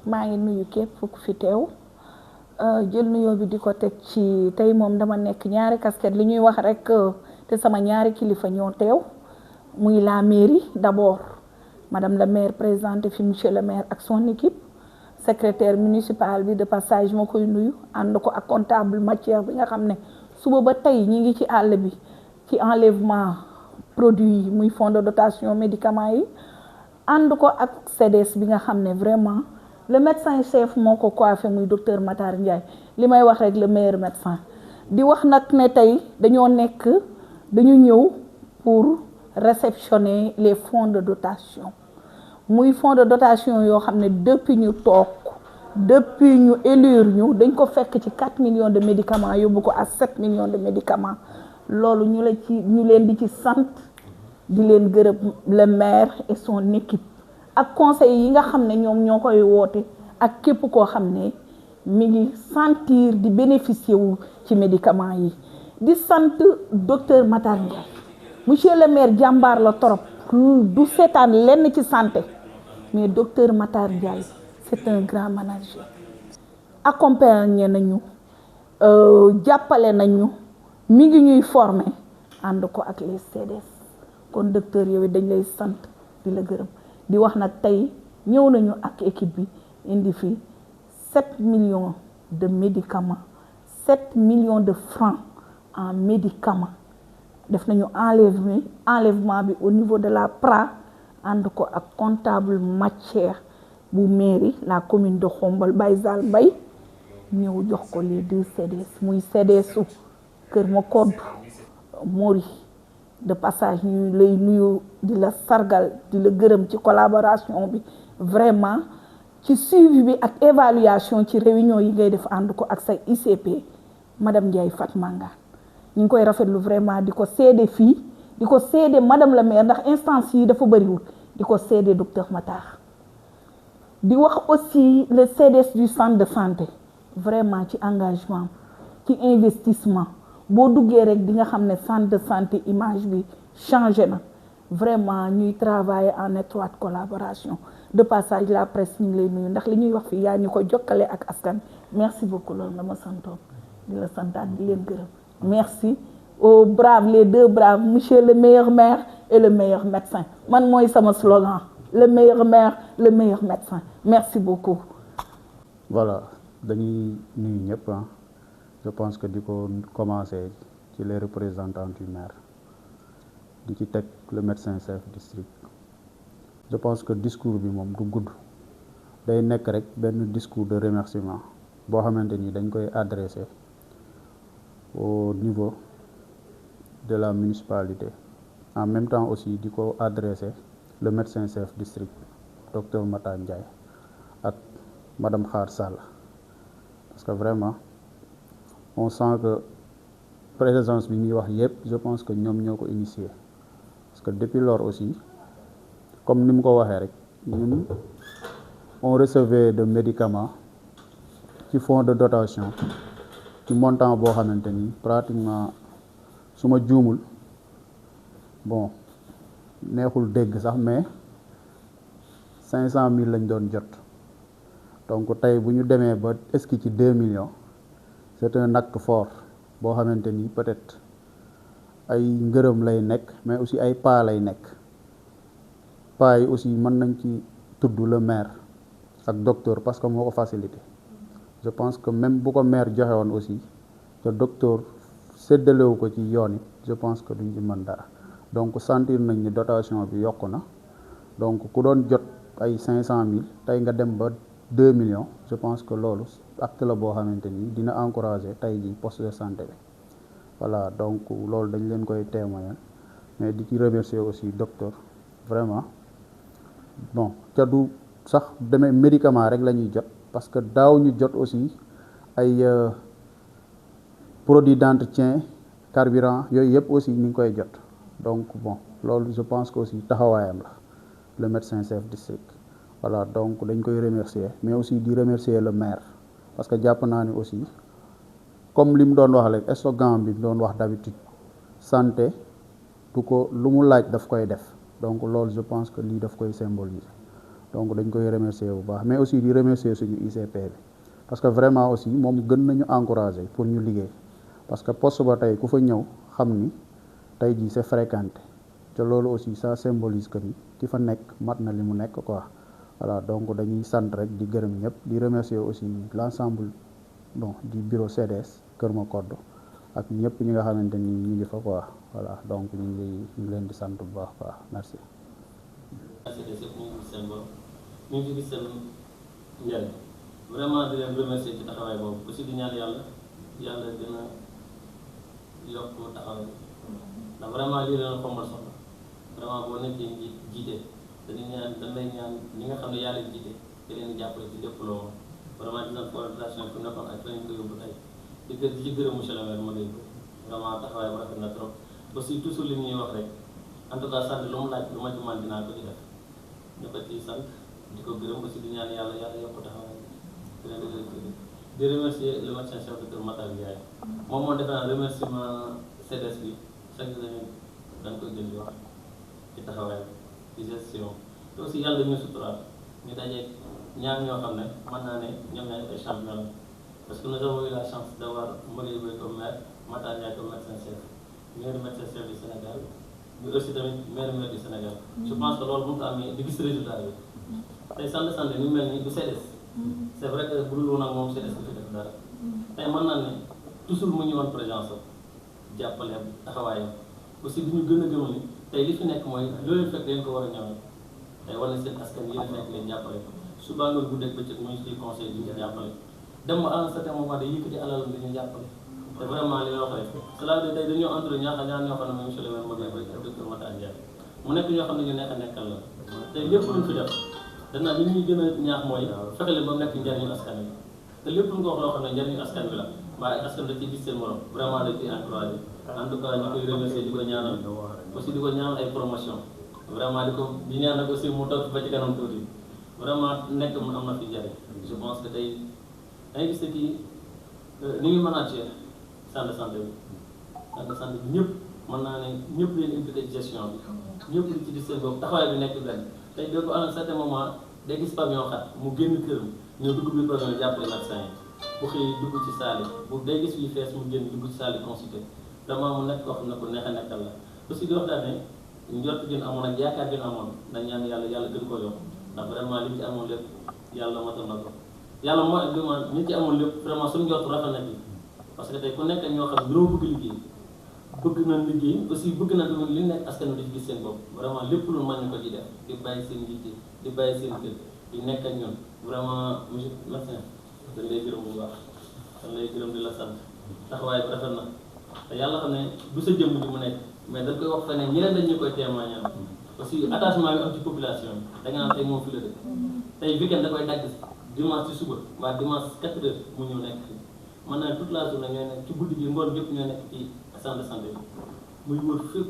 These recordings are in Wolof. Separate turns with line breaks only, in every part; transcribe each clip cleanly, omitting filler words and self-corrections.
maa ngi nuyu képp ku fi teew jël nuyoo bi di ko teg ci tey moom dama nekk ñaari casquette li ñuy wax rek te sama ñaari kilifa ñoo teew muy la mairie d'abord madame la maire présidente fi monsieur le maire ak son équipe secrétaire municipal bi de passage ma koy nuyu ànd ko ak comptable matière bi nga xam ne suba ba tey ñi ngi ci àll bi ci enlèvement produit yi muy fonds de dotation médicaments yi ànd ko ak CDS bi nga xam ne vraiment le médecin chef moo ko coiffé muy docteur Matar Ndiaye li may wax rek le meilleur médecin di wax nag ne tey dañu ñëw pour réceptionner les fonds de dotation muy fonds de dotation yoo xam ne depuis ñu toog depuis ñu élire ñu dañ ko fekk ci 4 millions de médicaments yóbbu ko à 7 millions de médicaments loolu ñu leen di ci sant di leen gërëm le maire et son équipe ak conseil yi nga xam ne ñoom ñoo koy woote ak képp koo xam ne mi ngi sentir di bénéficier wu ci médicaments yi di sant docteur Matar Ndiaye monsieur le maire jàmbaar la torop du seetaan lenn ci santé mais docteur Matar Ndiaye c'est un grand manager accompagné nañu jàppale nañu mi ngi ñuy former ànd ko ak les CDS kon docteur yow dañ lay sant di la gërëm di wax nag tey ñëw nañu ak équipe bi indi fi 7 millions de médicaments 7 millions de francs en médicaments def nañu enlèvement bi au niveau de la PRA ànd ko ak comptable matière bu mairie la commune de Khombole Baye Zal Mbaye ñëw jox ko les 2 CDS muy CDS u Kër Makoddu Mori de passage ñu lay nuyu di la sargal di la gërëm ci collaboration bi vraiment ci suivi bi ak évaluation ci réunion yi ngay def ànd ko ak say ICP madame Ndiaye Fatma Ngane ñu ngi koy rafetlu vraiment di ko seede fii di ko seede madame la maire ndax instance yi dafa bëriwul di ko seede docteur Matar di wax aussi le CDS du centre de santé vraiment ci engagement ci investissement boo duggee rek di nga xam ne centre de santé image bi changé na vraiment ñuy travailler en étroite collaboration de passage la presse ñu ngi lay nuyu ndax li ñuy wax fii yaa ñu ko jokkale ak askan merci beaucoup loolu nga ma santoon di la santaat di leen gërëm merci aux braves les 2 braves monsieur le meilleur maire et le meilleur médecin man mooy sama slogan le meilleur maire le meilleur médecin merci beaucoup.
Voilà dañuy nuyu ñëpp je pense que di ko commencer ci les représentants du maire di ci teg le médecin chef district je pense que discours bi moom du gudd day nekk rek benn discours de remerciement boo xamante ni dañ koy adresser au niveau de la municipalité en même temps aussi di ko adresser le médecin chef district docteur Matar Ndiaye ak madame Khar Sall parce que vraiment on sent que présence bi ñuy wax yépp je pense que ñoom ñoo ko initié parce que depuis lors aussi comme ni mu ko waxee rek ñun on recevait de médicaments ci fonds de dotation ci montant boo xamante ni pratiquement su ma juumul bon neexul dégg sax mais 500 000 lañ doon jot donc tey bu ñu demee ba est-ce ci 2 millions c'est un acte fort boo xamante ni peut-être ay ngërëm lay nekk mais aussi ay pas lay nekk pas yi aussi mën nañ ci tudd le maire ak docteur parce que moo ko facilité je pense que même bu ko maire joxe woon aussi te docteur séddalewu ko ci yoon it je pense que duñ ci mën dara donc sentir nañ ni dotation bi yokku na donc ku doon jot ay 500 000 tey nga dem ba 2 millions je pense que loolu acte la boo xamante ni dina encourager tey ji poste de santé bi voilà donc loolu dañ leen koy témoigner mais di ci remercier aussi docteur vraiment bon ca du sax demee médicament rek la ñuy jot parce que daaw ñu jot aussi ay produits d'entretien carburant yooyu yëpp aussi ñu ngi koy jot donc bon loolu je pense que aussi taxawaayam la le médecin chef district voilà donc dañ koy remercier mais aussi di remercier le maire parce que jàpp naa ni aussi comme li mu doon wax rek slogan bi mu doon wax d'habitude santé du ko lu mu laaj daf koy def donc loolu je pense que lii daf koy symboliser donc dañ koy remercier bu baax mais aussi di remercier suñu ICP bi parce que vraiment aussi moom gën nañu encourager pour ñu liggéey parce que poste ba tey ku fa ñëw xam ni tey jii c'est fréquenté te loolu aussi ça symbolise que ni ki fa nekk mat na li mu nekk quoi voilà donc dañuy sant rek di gërëm ñëpp di remercier aussi l'ensemble bon du bureau CDS Kër Makoddo ak ñëpp ñi nga xamante ni ñu ngi fa quoi voilà donc ñu ngi leen di sant bu baax quoi merci.
CDS yëpp ñu ngi gis seen bopp ñu ngi gis seen njëriñ vraiment di leen remercier ci taxawaay boobu aussi di ñaan yàlla gën a yokk taxawaay ndax vraiment lii leen xombal soxla vraiment boo nekkee ngi jiite dañ lay ñaan ñi nga xam ne yaa leen jiite di leen di jàppale ci lépp loo vraiment dina coordination fi nekkoon ak lañ ko yóbbu tey di ci gërëm monsieur le maire ma lay vraiment taxawaay bu rafet na trop aussi toujours li ñuy wax rek en tout cas sant lu mu laaj lu ma ci man dinaa ko ci def ñu ko ci sant di ko gërëm aussi di ñaan yàlla yokk taxawaay di remercier le médecin chef de Kër Matar Ndiaye moom moo defe naa remerciement CDS bi chaque année dañ koy jël di wax ci taxawaay ci gestion te aussi yàlla dañuy suturaal ñu dajeeg ñaar ñoo xam ne mën naa ne ñoom ñaar ay champion la parce que nous avons eu la chance d'avoir Mory Boye comme maire Matar Ndiaye comme médecin chef meilleur médecin chef du Sénégal mais aussi tamit meilleur maire du Sénégal je pense que loolu bu ñu ko amee di gis résultat bi tey centre de santé ni mel ni du CDS c'est vrai que bu dul woon ak moom CDS du fi def dara tey mën naa ne toujours mu ñu woon présence jàppale taxawaayam aussi du ñu gën a gëmal ni tey li fi nekk mooy loolu fekk leen ko war a ñëwee tey wala seen askan yéen fekk leen jàppale suba nga guddeeg bëccëg muy ci conseil di ñu jàppale dem ba à un certain moment day yëkkati alalam di ñu jàppale te vraiment li nga wax rek cela veut dire tey dañoo entouré ñaar ñoo xam ne mooy monsieur le maire Mory Boye ak docteur Matar Ndiaye mu nekk ñoo xam ne ñu nekk a nekkal la tey lépp luñ fi def danaa li ñuy gën a ñaax mooy fexe leen ba mu nekk njariñu askan wi te lépp lu nga wax loo xam ne njariñu askan wi la waaye askan da ciy gis seen morom vraiment dañ ciy encouragé en tout cas ñu koy remercier di ko ñaanal aussi di ko ñaanal ay promotion vraiment di ñaanal aussi mu toog ba ci kanam tuuti vraiment nekk mu am na fi njariñ je pense que tey dangay gis kii ni ngi manager centre de santé bi centre de santé bi ñëpp mën naa ne ñëpp leen impliqué ci gestion bi ñëpp li ci gis seen bopp taxawaay bi nekk benn tey doo ko à un certain moment day gis pavillon xat mu génn këram ñëw dugg biir pavillon jàppale médecin yi bu xëy dugg ci salle bu day gis fii fees mu génn dugg ci salle consulté vraiment mu nekk koo xam ne ko neex a nekkal la aussi di waxtaan ne njort gën amoon ak yaakaar gën amoon dañ ñaan yàlla gën ko yokk ndax vraiment li ñu ci amoon lépp yàlla matal na ko yàlla moo dima ñu ci amoon lépp vraiment suñu njort rafet na ci parce que tey ku nekk ñoo xam ne ñoo bëgg liggéey bëgg na liggéey aussi bëgg na tamit li nekk askan wi di gis seen bopp vraiment lépp lu mën ñu ko ci def di bàyyi seen njiit di bàyyi seen kër di nekk ak ñun vraiment monsieur médecin dañ lay gërëm bu baax dañ lay gërëm di la sant taxawaay bi rafet na te yàlla xam ne du sa jëmm ji mu nekk mais dañ koy wax feneen ñeneen dañ ñu koy témoigner aussi attachement bi am ci population bi da nga naan tey moom fi la dëkk tey weekend da koy dagg dimanche ci suba waa dimanche 4 heures mu ñëw nekk fii mën naa toute la journée ñooy nekk ci guddi gi ngoon yëpp ñooy nekk ci centre de santé bi muy wër fépp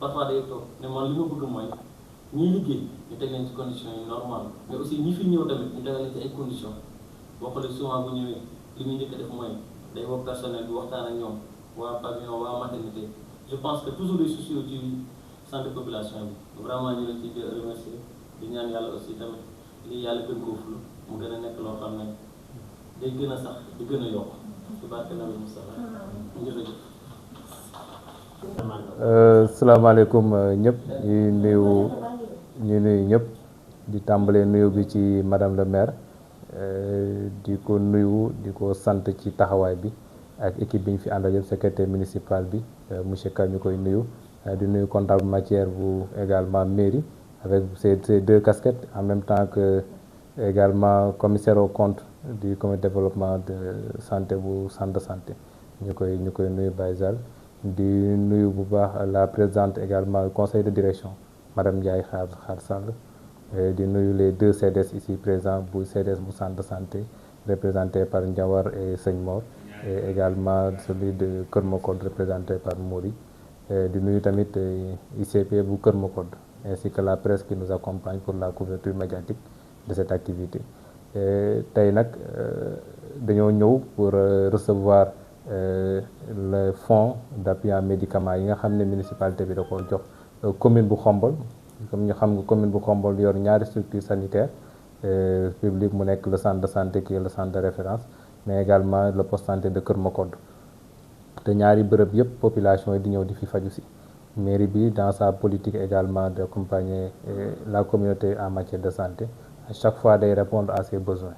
parfois day toog mais man li ma bëgg mooy ñiy liggéey ñu teg leen ci conditions yi normales mais aussi ñi fi ñëw tamit ñu tegal leen ci ay conditions boo xoolee souvent bu ñëwee li muy njëkk a def mooy day woo personnel bi waxtaan ak ñoom waa pavillon waa maternité je pense que toujours les soucis ci santé population bi vraiment ñu leen ci remercier di ñaan yàlla aussi tamit lii yàlla gën koo ful mu gën a nekk loo xam ne day gën a sax di gën a yokk ci barke Nabi Moustapha jërëjëf.
salaamaaleykum ñëpp ñu nuyu ñëpp di tàmbalee nuyu bi ci madame le maire di ko nuyu di ko sant ci taxawaay bi ak équipe bi ñu fi àndal yëpp secrétaire municipal bi monsieur Ka ñu koy nuyu di nuyu comptable matière bu également mairie avec ces deux casquettes en même temps que également commissaire au compte du comité de développement de santé bu centre de santé ñu koy nuyu Baye Zal di nuyu bu baax la présidente également du conseil de direction madame Ndiaye Khar Sall di nuyu les deux CDS ici présents bu CDS bu centre de santé représenté par Ndiawar et Seigne Mor et également celui de Kër Makoddo représenté par Mory di nuyu tamit ICP bu Kër Makoddo ainsi que la presse qui nous accompagne pour la couverture médiatique de cette activité tey nag dañoo ñëw pour recevoir le fonds d'appui en médicaments yi nga xam ne municipalité bi da ko jox commune bu Khombole comme ñu xam nga commune bu Khombole yor ñaari structure sanitaire publique mu nekk le centre de santé qui est le centre de référence mais également le poste santé de Kër Makoddu te ñaari bërëb yëpp population yi di ñëw di fi faju si mairie bi dans sa politique également d'accompagner la communauté en matière de santé à chaque fois day répondre à ses besoins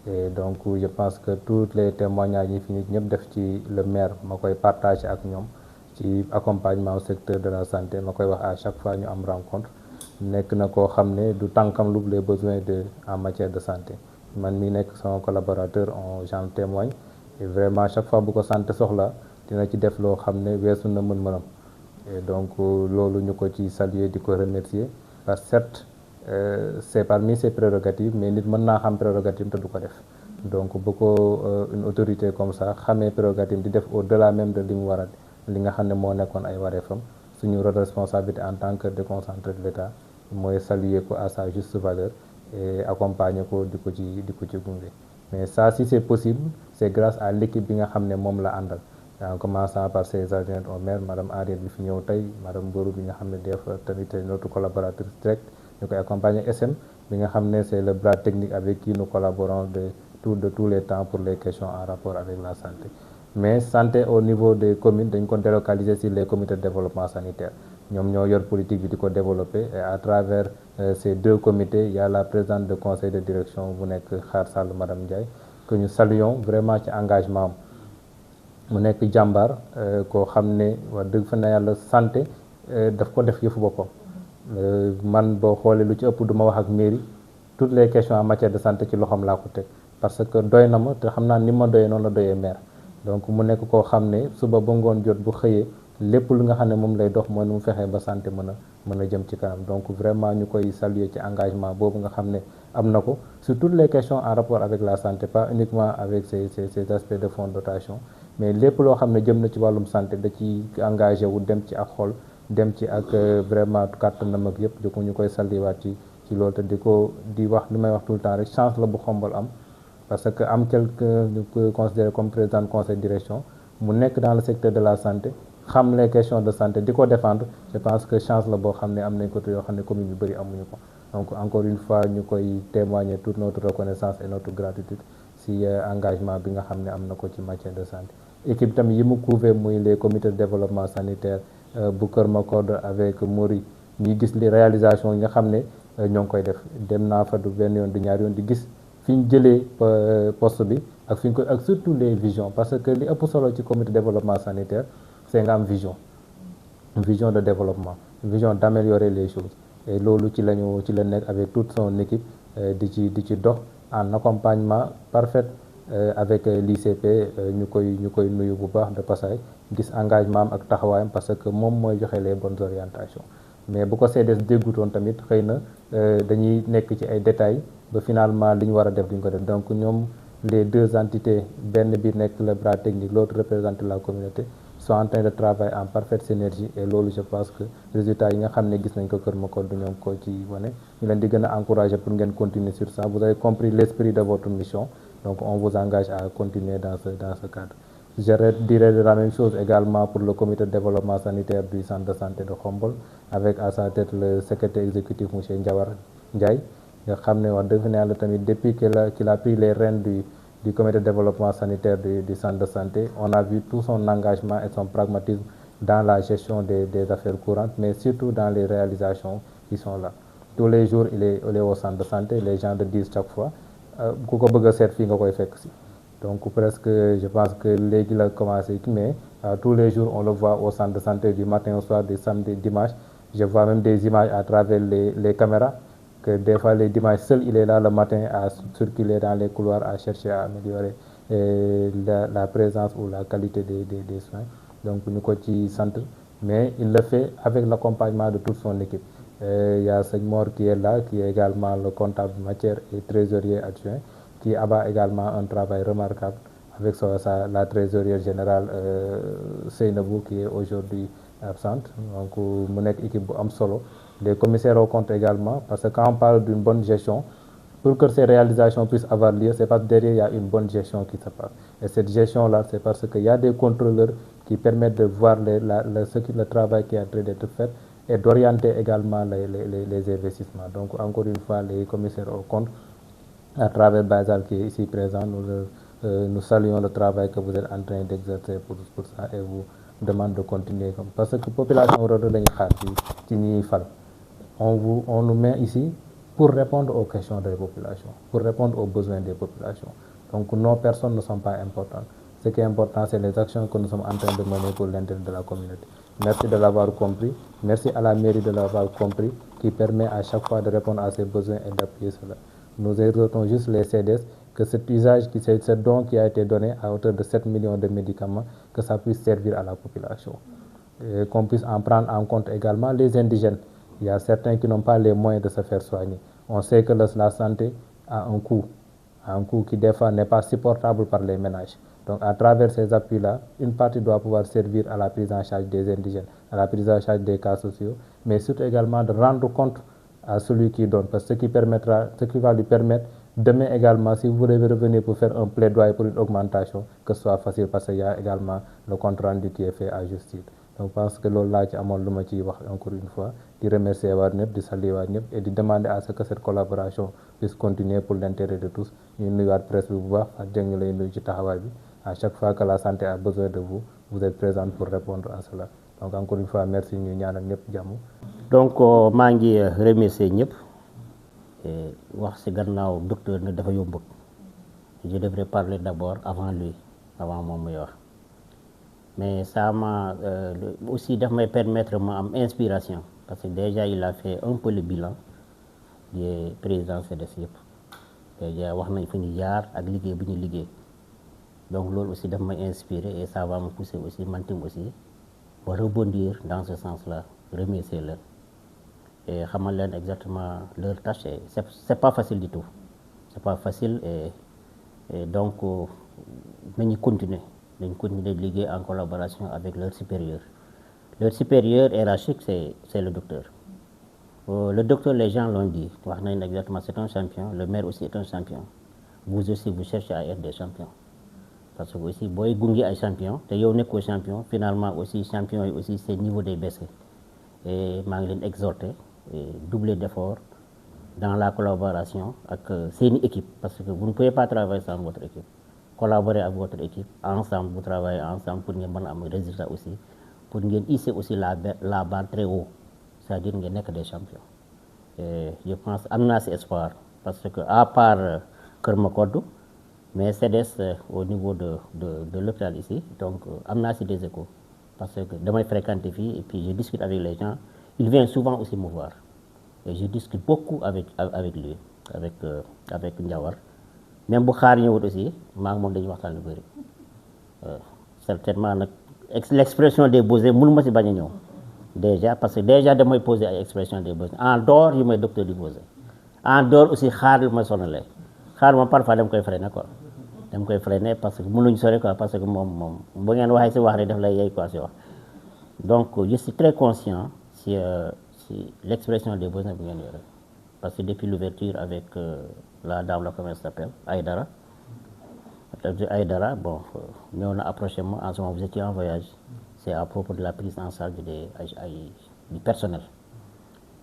et donc je pense que tous les témoignages yi fi nit ñëpp def ci le maire ma koy partager ak ñoom ci accompagnement au secteur de la santé ma koy wax à chaque fois ñu am rencontre nekk na koo xam ne du tànkam lu les besoins de en matière de santé man mi nekk sama collaborateur j'en témoigne et vraiment chaque fois bu ko santé soxla dina ci def loo xam ne weesu na mën-mënam et donc loolu ñu ko ci saluer di ko remercier parce que certes c'est parmi ses prérogatives mais nit mën naa xam prérogative te du ko def donc bu ko une autorité comme ça xamee prérogative di def au-delà même de li mu war a li nga xam ne moo nekkoon ay wareefam suñu responsabilité en tant que déconcentré de l'État mooy saluer ko à sa juste valeur et accompagner ko di ko ci gunge mais ça si c'est possible c'est grâce à l'équipe bi nga xam ne moom la àndal en commençant par ses adjointes au maire madame Ariel bi fi ñëw tey madame Bourou bi nga xam ne def tamit notre collaboratrice direct ñu koy accompagner SM bi nga xam ne c'est le bras technique avec qui nous collaborons de tous les temps pour les questions en rapport avec la santé mais santé au niveau des communes dañ ko délocaliser sur les comités de développement sanitaire ñoom ñoo yor politique bi di ko développer et à travers ces deux comités il y a la présidente de conseil de direction bu nekk Xaar Sall madame Ndiaye que ñu saluons vraiment ci engagement am mu nekk jàmbaar koo xam ne wax dëgg fa na yàlla santé daf ko def yëfu boppam man boo xoolee lu ci ëpp du ma wax ak mairie toutes les questions en matière de santé ci loxoom laa ko teg parce que doy na ma te xam naa ni ma doyee noonu la doyee maire donc mu nekk koo xam ne suba ba ngoon jot bu xëyee lépp lu nga xam ne moom lay dox mooy nu mu fexee ba santé mën a jëm ci kanam donc vraiment ñu koy saluer ci engagement boobu nga xam ne am na ko sur toutes les questions en rapport avec la santé pas uniquement avec ces aspects de fonds de dotation mais lépp loo xam ne jëm na ci wàllum santé da ci engagé wu dem ci ak xol dem ci ak vraiment kàttanam ak yëpp di ko ñu koy saluer waat ci loolu te di wax li may wax tout le temps rek chance la bu Khombole am parce que am quelqu'un ñu ko considéré comme président de conseil de direction mu nekk dans le secteur de la santé xam les questions de santé di ko défendre je pense que chance la boo xam ne am nañ ko yoo xam ne commune yu bëri amuñu ko donc encore une fois ñu koy témoigner toute notre reconnaissance et notre gratitude si engagement bi nga xam ne am na ko ci matière de santé équipe tamit yi mu couvé muy les comités de développement sanitaire bu Kër Makoddu avec Mori ñi gis li réalisation yi nga xam ne ñoo ngi koy def dem naa fa du benn yoon du ñaari yoon di gis fi ñu jëlee poste bi ak fi ñu koy ak surtout les visions parce que li ëpp solo ci comité de développement sanitaire c'est nga am vision de développement vision d'améliorer les choses et loolu ci la nekk avec toute son équipe di ci dox en accompagnement parfait avec l'ICP ñu koy nuyu bu baax de passage gis engagement am ak taxawaayam parce que moom mooy joxe les bonnes orientations mais bu ko CDS déggutoon tamit xëy na dañuy nekk ci ay détails ba finalement li ñu war a def duñ ko def donc ñoom les deux entités benn bi nekk le bras technique l'autre représente la communauté sont en train de travailler en parfaite synergie et loolu je pense que résultats yi nga xam ne gis nañ ko Kër Makoddu ñoom ko ci wane ñu leen di gën a encourager pour ngeen continuer sur ça vous avez compris l'esprit de votre mission donc on vous engage à continuer dans ce cadre je dirais la même chose également pour le comité de développement sanitaire du centre de santé de Khombole avec à sa tête le secrétaire exécutif monsieur Ndiawar Ndiaye nga xam ne wax dëgg yàlla tamit depuis qu'il a pris les rênes du comité de développement sanitaire du centre de santé on a vu tout son engagement et son pragmatisme dans la gestion des affaires courantes mais surtout dans les réalisations qui sont là tous les jours il est au centre de santé les gens le disent chaque fois ku ko bëgg a seet fii nga koy fekk si donc presque je pense que léegi la commencé mais tous les jours on le voit au centre de santé du matin au soir du samedi dimanche je vois même des images à travers les caméras que des fois les dimanches seul il est là le matin à circuler dans les couloirs à chercher à améliorer la présence ou la qualité des soins donc ñu ko ci sant mais il le fait avec l'accompagnement de toute son équipe il y a Sëñ Mor qui est là qui est également le comptable matière et trésorier adjoint qui abat également un travail remarquable avec la trésorière générale Seynabou qui est aujourd'hui absente donc mu nekk équipe bu am solo les commissaires aux comptes également parce que quand on parle d'une bonne gestion pour que ces réalisations puissent avoir lieu c'est parce que derrière il y a une bonne gestion qui se passe et cette gestion là c'est parce que il y a des contrôleurs qui permettent de voir le travail qui est en train d'être fait et d'orienter également les investissements. Donc encore une fois, les commissaires aux comptes, à travers Baysal qui est ici présent, nous saluons le travail que vous êtes en train d'exercer pour ça et vous demande de continuer comme parce que population on nous met ici pour répondre aux questions des populations, pour répondre aux besoins des populations. Donc nos personnes ne sont pas importantes. Ce qui est important, c'est les actions que nous sommes en train de mener pour l'intérêt de la communauté. Merci de l'avoir compris. Merci à la mairie de l'avoir compris, qui permet à chaque fois de répondre à ses besoins et d'appuyer cela. Nous exhortons juste les CDS que cet usage, ce don qui a été donné à hauteur de 7 millions de médicaments, que ça puisse servir à la population. Et qu'on puisse en prendre en compte également les indigènes. Il y a certains qui n'ont pas les moyens de se faire soigner. On sait que la santé a un coût qui des fois n'est pas supportable par les ménages. Donc à travers ces appuis-là, une partie doit pouvoir servir à la prise en charge des indigènes, à la prise en charge des cas sociaux, mais surtout également de rendre compte à celui qui donne, parce que ce qui va lui permettre demain également, si vous voulez revenir pour faire un plaidoyer pour une augmentation, que ce soit facile, parce qu'il y a également le compte rendu qui est fait à justice. Donc je pense que loolu laa ci amoon lu ma ciy wax encore une fois di remercier waat ñëpp di saluer waat ñëpp et di demander à ce que cette collaboration puisse continuer pour l'intérêt de tous. ñu nuyuwaat presse bi bu baax ak jëng lay nuyu ci taxawaay bi à chaque fois que la santé a besoin de vous, vous êtes présente pour répondre à cela. Donc encore une fois merci, ñu ñaanal ñëpp jàmm.
Donc maa ngi remercier ñëpp wax ci gannaaw docteur ne dafa yombut. Je devrais parler d'abord avant lui, avant moom muy wax. Mais ça m'a aussi daf may permettre ma am inspiration parce que déjà il a fait un peu le bilan des présidents CDS yëpp déjà wax nañ fu ñu jaar ak liggéey bu ñu liggéey donc loolu aussi daf may inspirer et ça va me pousser aussi man tam aussi pour rebondir dans ce sens-là, remercier leen et xamal leen exactement leur tâche et c'est pas facile du tout, c'est pas facile et donc nañu continuer de liggéey en collaboration avec leur supérieur. Leur supérieur hiérarchique, c'est le docteur. Le docteur, les gens l'ont dit, exactement, c'est un champion, le maire aussi est un champion. Vous aussi, vous cherchez à être des champions. Parce que aussi, boy gungi est champion, te yow nekko champion, finalement aussi, champion aussi, c'est niveau des baissés. Et je vais exhorter, doubler d'efforts dans la collaboration avec une équipe, parce que vous ne pouvez pas travailler sans votre équipe. Collaborer avec votre équipe, ensemble, vous travaillez ensemble pour ngeen mën a am résultat aussi, pour ngeen hisser aussi la barre très haut, c'est-à-dire ngeen nekk des champions. Et je pense am naa ci espoir parce que à part Kër Makodou, mais CDS au niveau de l'hôpital ici, donc am naa ci des échos parce que damay fréquenter fii et puis je discute avec les gens, il vient souvent aussi me voir et je discute beaucoup avec lui, avec Ndiawar. Même bu xaar ñëwut aussi maa ngi moom dañuy waxtaan lu bëri certainement nag l'expression des besoins mënu ma si bañ a ñëw déjà parce que déjà damay poser ay expression des besoins en dehors yu may docteur di poser en dehors aussi xaar lu ma sonalee xaar moom parfois dama koy freiner quoi dama koy freiner parce que mënuñ sori quoi parce que moom bu ngeen waxee si wax rek daf lay yey quoi si wax donc je suis très conscient si l'expression des besoins bu ngeen yore parce que depuis l'ouverture avec la dame, comment elle s'appelle, Aïdara, bon, nous on a approché moi, en ce moment vous étiez en voyage, c'est à propos de la prise en charge du personnel.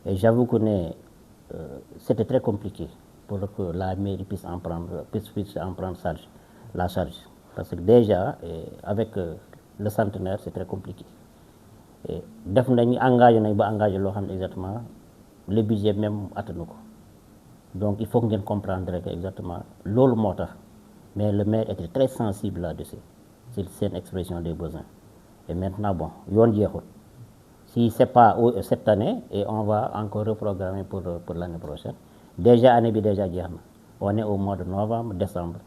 Et j'avoue que c'était très compliqué pour que la mairie puisse en prendre la charge. Parce que déjà, avec le centenaire, c'est très compliqué. Et def nañu engagé loo xam ne exactement le budget même attanu ko. Donc il faut que ngeen comprendre exactement loolu moo tax mais le maire était très sensible là-dessus sur seen expression des besoins et maintenant bon yoon jeexul si c'est pas cette année et on va encore reprogrammer pour l'année prochaine déjà année bi déjà jeex na on est au mois de novembre décembre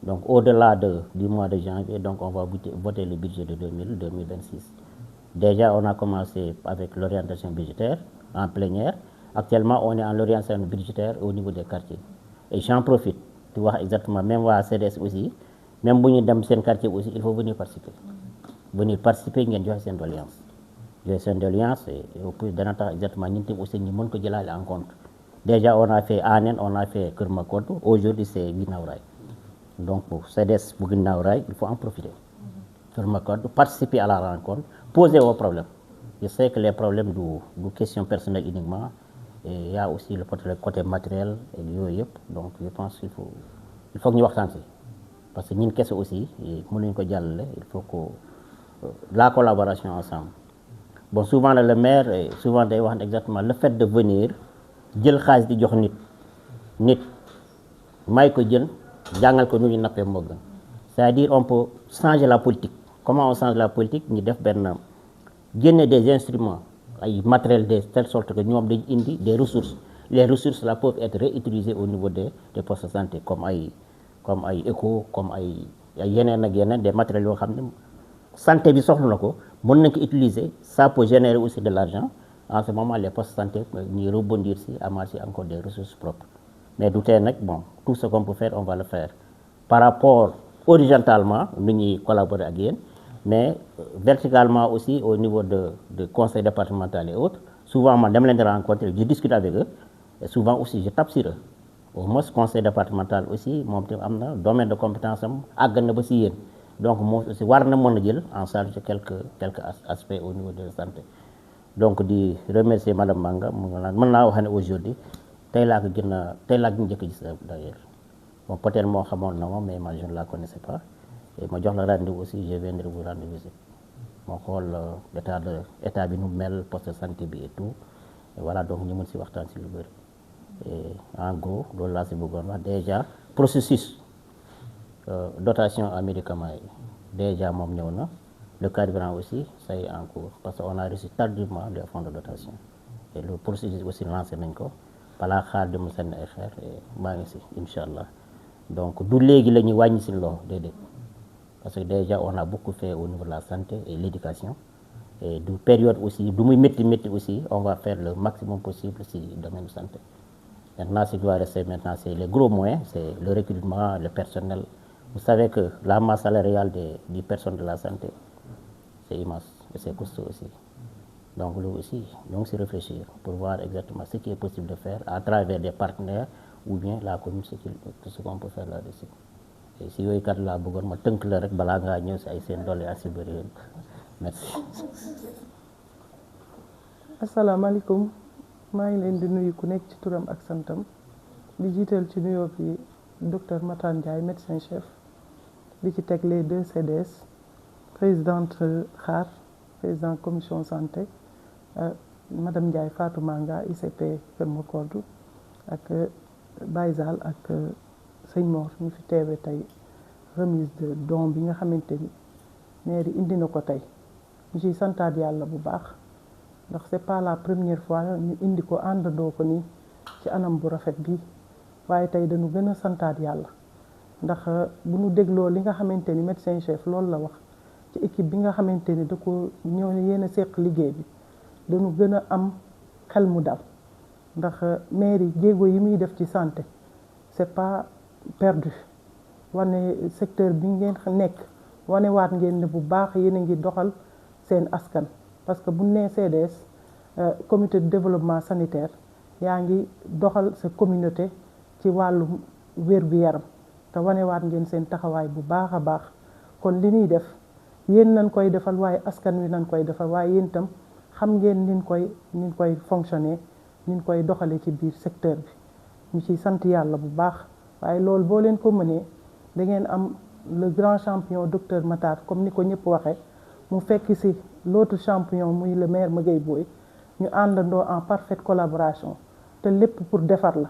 donc au-delà du mois de janvier donc on va voter le budget de 2026 déjà on a commencé avec l'orientation budgétaire en plénière. Actuellement, on est en l'orientation budgétaire au niveau des quartiers. Et j'en profite de voir exactement, même à CDS aussi, même si dans ce quartier aussi, il faut venir participer. Venir participer, il y a une doléance. Il y a une doléance et au plus d'un temps, exactement, nous avons aussi une montre en compte. Déjà, on a fait Anen, on a fait Kër Makodou, aujourd'hui c'est Guinaw Rail. Donc pour CDS, pour Guinaw Rail, il faut en profiter. Kër Makodou, participer à la rencontre, poser vos problèmes. Je sais que les problèmes du question personnelle uniquement, et il y a aussi le côté matériel et yooyu yëpp, donc je pense qu'il faut que ñu waxtaan si parce que ñun kese aussi mënuñ ko jàllale, il faut que la collaboration ensemble. Bon, souvent le maire souvent day wax exactement le fait de venir jël xaalis di jox nit may ko jën jàngal ko nu ñu nappee moo gën. C'est-à-dire on peut changer la politique. Comment on change la politique? Ñu def benn génne des instruments ay matériels de telle sorte que ñoom dañ indi des ressources. Les ressources là peuvent être réutilisées au niveau des postes de santé comme ay écho, comme ay yeneen ak yeneen des matériels yoo xam ne santé bi soxla na ko mën nañ ko utiliser, ça peut générer aussi de l'argent. En ce moment les postes de santé ñuy rebondir si amaat si encore des ressources propres. Mais du tee nag bon, tout ce qu'on peut faire on va le faire par rapport horizontalement nu ñuy collaborer ak yéen, mais verticalement aussi au niveau de conseil départemental et autres. Souvent man dama leen di rencontrer, je discute avec eux et souvent aussi je tape sur eux. Au moins conseil départemental aussi moom tamit am na domaine de compétence am àgg na ba si yéen, donc moom aussi war na mën a jël en charge quelques aspects au niveau de la santé. Donc di remercier madame Manga mën naa wax ne aujourd'hui tey laa ko njëkk gis d'ailleurs. Bon, peut-être moo xamoon na ma mais moi je ne la connaissais pas et ma jox la rendez-vous aussi, je viendrai vous rendre visite. moo xool état bi nu mel, poste de santé bi et tout, et voilà, donc ñu mën si waxtaan si lu bëri. Et en gros loolu laa si bëggoon wax. Déjà processus dotation en médicaments yi déjà moom ñëw na, le carburant aussi ça y est en cours parce qu'on a reçu tardivement les fonds de dotation et le processus aussi lancé nañ ko balaa xaar di mu seen ay xeer maa ngi si incha allah. Donc du léegi la ñuy wàññi si loxo déedéet parce que déjà on a beaucoup fait au niveau de la santé et l'éducation et du période aussi du muy métti aussi on va faire le maximum possible si domaine de santé. Maintenant ce qui doit rester maintenant c'est les gros moyens, c'est le recrutement, le personnel. Vous savez que la masse salariale des personnes de la santé c'est immense et c'est costaud aussi. Donc là aussi ñoo ngi si réfléchir pour voir exactement ce qui est possible de faire à travers des partenaires ou bien la commune, ce qu'on peut faire là-dessus. Et si yooyu kat laa bëggoon ma tënk la rek balaa ngaa ñëw si ay seen doole ak si bëri yéen merci.
asalaamaaleykum maa ngi leen di nuyu ku nekk ci turam ak santam di jiital ci nuyoo bi docteur Matar Ndiaye médecin chef di ci teg les 2 CDS présidente xaar président commission santé madame Ndiaye Fatou Manga ICP Kër Makodou ak Baye Zal ak sëñ Mor ñu fi teewe tey remise de don bi nga xamante ni mairie indi na ko tey ñu ciy santaat yàlla bu baax ndax c'est pas la première fois ñu indi ko àndandoo ko nii ci anam bu rafet bi waaye tey dañu gën a santaat yàlla ndax bu ñu dégloo li nga xamante ni médecin chef loolu la wax ci équipe bi nga xamante ni da ko ñëw yéen a seq liggéey bi dañu gën a am xel mu dal ndax mairie jéego yi muy def ci santé c'est pas perdu wane secteur bi ngeen nekk wane waat ngeen ne bu baax yéen a ngi doxal seen askan parce que bu nee CDS comité de développement sanitaire yaa ngi doxal sa communauté ci wàllu wér-gu-yaram te wane waat ngeen seen taxawaay bu baax a baax kon li ñuy def yéen nañ koy defal waaye askan wi nañ koy defal waaye yéen itam xam ngeen nin koy fonctionner nin koy doxale ci biir secteur bi ñu ciy sant yàlla bu baax waaye loolu boo leen ko mënee da ngeen am le grand champion docteur Matar comme ni ko ñëpp waxee mu fekk si l'autre champion muy le maire Magueye Boye ñu àndandoo en parfaite collaboration te lépp pour defar la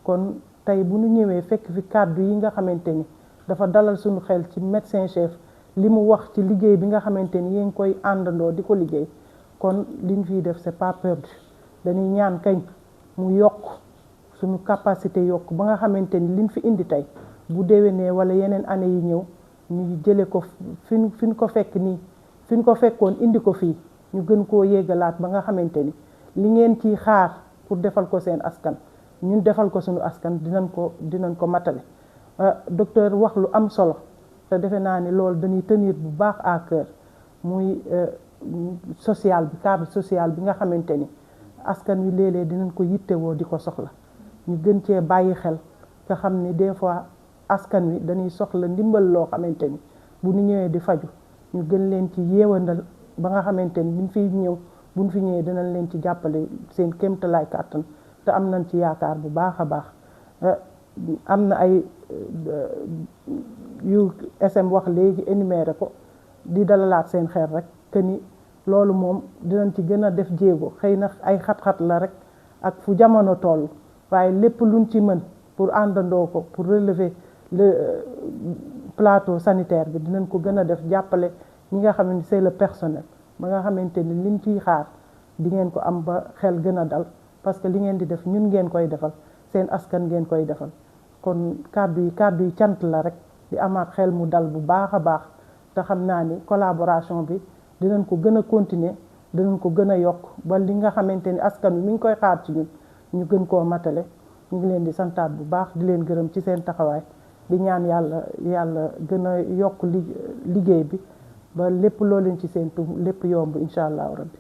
kon tey bu ñu ñëwee fekk fi kàddu yi nga xamante ni dafa dalal suñu xel ci médecin chef li mu wax ci liggéey bi nga xamante ni yéen koy àndandoo di ko liggéey kon liñ fiy def c'est pas perdu dañuy ñaan kañ mu yokk suñu capacité yokk ba nga xamante ni liñ fi indi tey bu déwénee wala yeneen année yi ñëw ñu jële ko fi ñu ko fekk nii fi ñu ko fekkoon indi ko fii ñu gën koo yéegalaat ba nga xamante ni li ngeen ciy xaar pour defal ko seen askan ñun defal ko suñu askan dinañ ko matale docteur wax lu am solo te defe naa ni loolu dañuy tenir bu baax à cœur muy social bi cadre social bi nga xamante ni askan wi léeg-léeg dinañ ko yittewoo di ko soxla ñu gën cee bàyyi xel nga xam ni des fois askan wi dañuy soxla ndimbal loo xamante ni bu ñu ñëwee di faju ñu gën leen ci yeewandal ba nga xamante ni buñ fiy ñëw buñ fi ñëwee dinañ leen ci jàppale seen kéemtalaay kàttan te am nañ ci yaakaar bu baax a baax am na ay yu SM wax léegi énuméré ko di dalalaat seen xel rek que ni loolu moom dinañ ci gën a def jéego xëy na ay xat-xat la rek ak fu jamono toll waaye lépp luñ ci mën pour àndandoo ko pour relever le plateau sanitaire bi dinañ ko gën a def jàppale ñi nga xam ne c'est le personnel ba nga xamante ni liñ ciy xaar di ngeen ko am ba xel gën a dal parce que li ngeen di def ñun ngeen koy defal seen askan ngeen koy defal kon kàddu yi cant la rek di amaat xel mu dal bu baax a baax te xam naa ni collaboration bi dinañ ko gën a continuer dinañ ko gën a yokk ba li nga xamante ni askan wi mi ngi koy xaar ci ñun ñu gën koo matale ñu ngi leen di santaat bu baax di leen gërëm ci seen taxawaay di ñaan yàlla gën a yokk liggéey bi ba lépp loo leen ci seen lépp yomb incha allahu rabbi